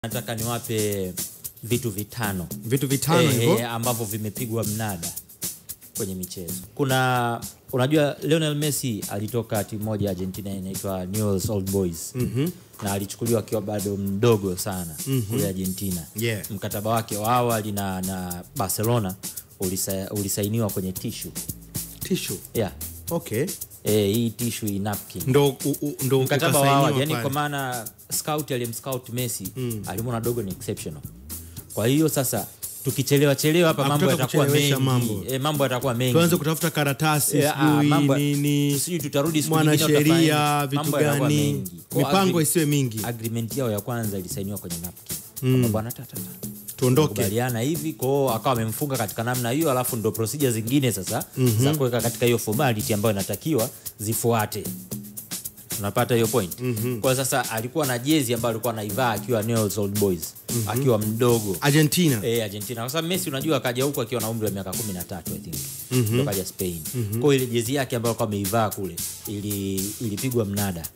Nataka niwape vitu vitano. Vitu vitano hivyo ambavyo vimepigwa mnada kwenye michezo. Kuna unajua Lionel Messi alitoka timu moja Argentina inaitwa Newell's Old Boys. Na alichukuliwa akiwa bado mdogo sana kule Argentina. Mkataba wake wa awali na Barcelona ulisainiwa kwenye tissue. Tissue? Yeah. Okay. Hii tissue ni napkin. Ndo mkataba wa awali, yani kwa maana scout aliyemscout Messi alimwona dogo ni exceptional. Kwa hiyo sasa tukichelewa hapa mambo yatakuwa mengi. Mambo yatakuwa mengi. Tuanze kutafuta karatasi nini sijui tutarudi siku nyingine sheria vitu gani. Mipango isiwe mingi. Agreement yao ya kwanza ilisainiwa kwenye napkin. Kwa bwana tuondoke. Kubaliana hivi kwao akawa amemfunga katika namna hiyo, alafu ndo procedure zingine sasa za kuweka katika hiyo formality ambayo inatakiwa zifuate. Unapata hiyo point? Kwa sasa alikuwa na jezi ambayo alikuwa anaivaa akiwa Newell's Old Boys, akiwa mdogo Argentina. Argentina. Kwa sababu Messi unajua akaja huko akiwa na umri wa miaka 13 I think. Ndio kaja Spain. Kwa ile jezi yake ambayo alikuwa ameivaa kule ilipigwa mnada.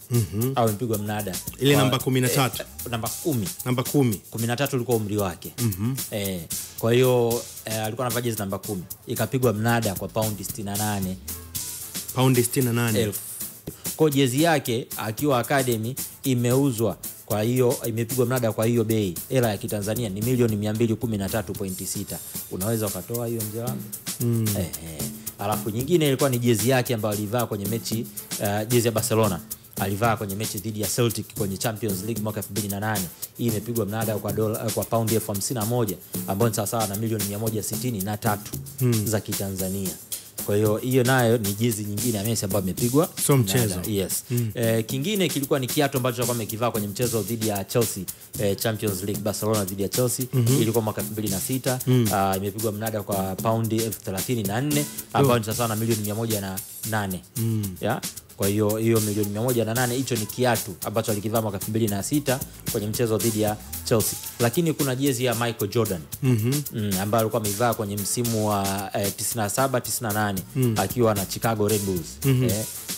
Au ilipigwa mnada. Ile namba 13. Namba 10. Namba 10. 13 ulikuwa umri wake. Kwa hiyo alikuwa anavaa jezi namba 10. Ikapigwa mnada kwa paundi 68. Paundi 68. Kwa jezi yake akiwa academy imeuzwa, kwa hiyo imepigwa mnada kwa hiyo bei. Hela ya kitanzania ni milioni 213.6. Unaweza ukatoa hiyo mzee wangu? Alafu nyingine ilikuwa ni jezi yake ambayo alivaa kwenye mechi jezi ya Barcelona. Alivaa kwenye mechi dhidi ya Celtic kwenye Champions League mwaka 2008. Hii imepigwa mnada kwa paundi 51 ambayo ni sawa na milioni 163 za kitanzania. Kwa hiyo nayo ni jezi nyingine ya Messi ambayo imepigwa so mchezo. Yes. Kingine kilikuwa ni kiatu ambacho alikuwa amekivaa kwenye mchezo dhidi ya Chelsea, Champions League, Barcelona dhidi ya Chelsea. Ilikuwa mwaka 2006. Imepigwa mnada kwa paundi 34 ambayo ni sawa na milioni 108. Yeah. Kwa hiyo milioni 108 hicho ni kiatu ambacho alikivaa mwaka 2006 kwenye mchezo dhidi ya Chelsea. Lakini kuna jezi ya Michael Jordan ambayo alikuwa ameivaa kwenye msimu wa 97-98 akiwa na Chicago Red Bulls.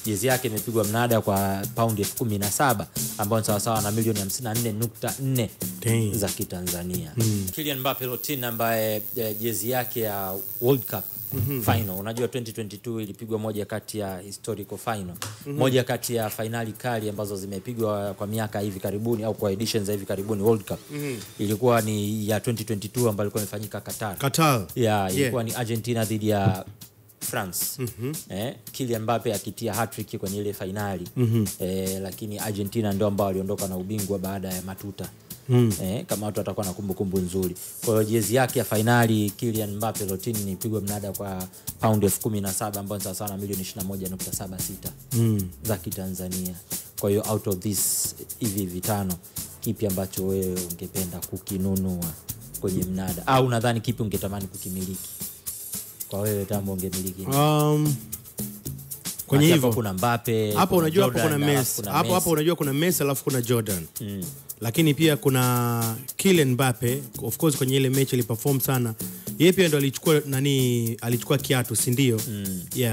Jezi yake imepigwa mnada kwa paundi 17 ambayo ni sawa na milioni 54.4 za kitanzania. Kylian Mbappe Lottin ambaye jezi yake ya World Cup final, unajua 2022 ilipigwa moja kati ya historical final. Moja kati ya finali kali ambazo zimepigwa kwa miaka hivi karibuni au kwa editions za hivi karibuni World Cup. Ilikuwa ni ya 2022 ambayo ilikuwa imefanyika Qatar. Ilikuwa ni Argentina dhidi ya France. Kylian Mbappe akitia hat-trick kwenye ile finali. Lakini Argentina ndio ambao waliondoka na ubingwa baada ya matuta. Kama watu watakuwa na kumbukumbu nzuri. Kwa hiyo jezi yake ya finali Kylian Mbappe Lottin ilipigwa mnada kwa paundi 17 ambayo ni sawa na milioni 21.76 za kitanzania. Kwa hiyo out of this hivi vitano, kipi ambacho wewe ungependa kukinunua kwenye mnada, au nadhani kipi ungetamani kukimiliki? Kwa wewe Tambo ungemiliki? Kwenye hivyo kuna Mbappe, hapo unajua hapo kuna Messi. Hapo unajua kuna Messi alafu kuna Jordan. Lakini pia kuna Kylian Mbappe, of course kwenye ile mechi aliperform sana. Yeye pia ndo alichukua kiatu, si ndio?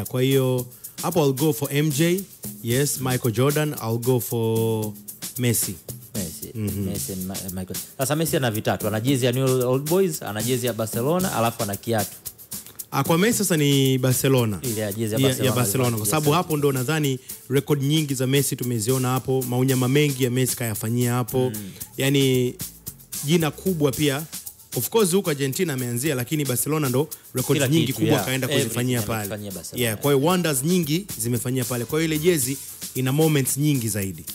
Kwa hiyo hapo I'll go for MJ. Yes, Michael Jordan. I'll go for Messi. Messi and Michael. Sasa Messi ana vitatu. Ana jezi ya Newell's Old Boys, ana jezi ya Barcelona, alafu ana kiatu. Kwa Messi sasa ni Barcelona. Ile jezi ya Barcelona kwa sababu hapo ndo nadhani record nyingi za Messi tumeziona hapo, maunyama mengi ya Messi kayafanyia hapo. Yani jina kubwa pia. Of course huko Argentina ameanzia, lakini Barcelona ndo record nyingi kubwa kaenda kuzifanyia pale. Kwa hiyo wonders nyingi zimefanyia pale. Kwa hiyo ile jezi ina moments nyingi zaidi.